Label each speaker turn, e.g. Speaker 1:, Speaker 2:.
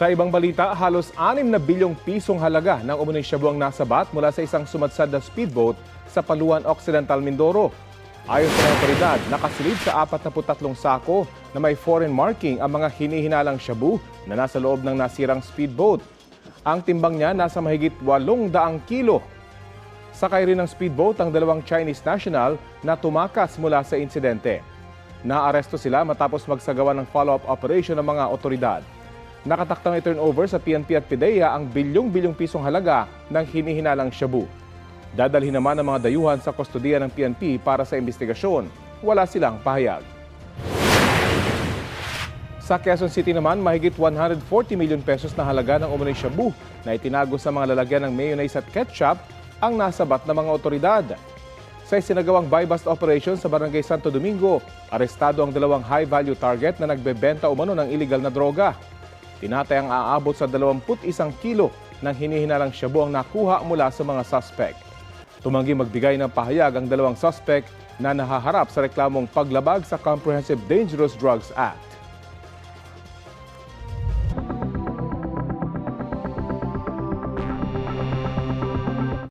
Speaker 1: Sa ibang balita, halos 6 na bilyong pisong halaga ng umunoy shabu ang nasabat mula sa isang sumadsad na speedboat sa Paluan Occidental, Mindoro. Ayon sa mga otoridad, nakasilid sa 43 sako na may foreign marking ang mga hinihinalang shabu na nasa loob ng nasirang speedboat. Ang timbang niya nasa mahigit 800 kilo. Sakay rin ng speedboat ang 2 Chinese national na tumakas mula sa insidente. Naaresto sila matapos magsagawa ng follow-up operation ng mga otoridad. Nakatakdang i-turnover sa PNP at PIDEA ang bilyong-bilyong pisong halaga ng hinihinalang shabu. Dadalhin naman ang mga dayuhan sa kustodiya ng PNP para sa investigasyon. Wala silang pahayag. Sa Quezon City naman, mahigit 140 milyon pesos na halaga ng umunoy shabu na itinago sa mga lalagyan ng mayonnaise at ketchup ang nasabat ng mga otoridad. Sa isinagawang buy-bust operation sa Barangay Santo Domingo, arestado ang 2 high-value target na nagbebenta umano ng iligal na droga. Tinatayang aabot sa 21 kilo ng hinihinalang shabu ang nakuha mula sa mga suspect. Tumanggi magbigay ng pahayag ang 2 suspect na nahaharap sa reklamong paglabag sa Comprehensive Dangerous Drugs Act.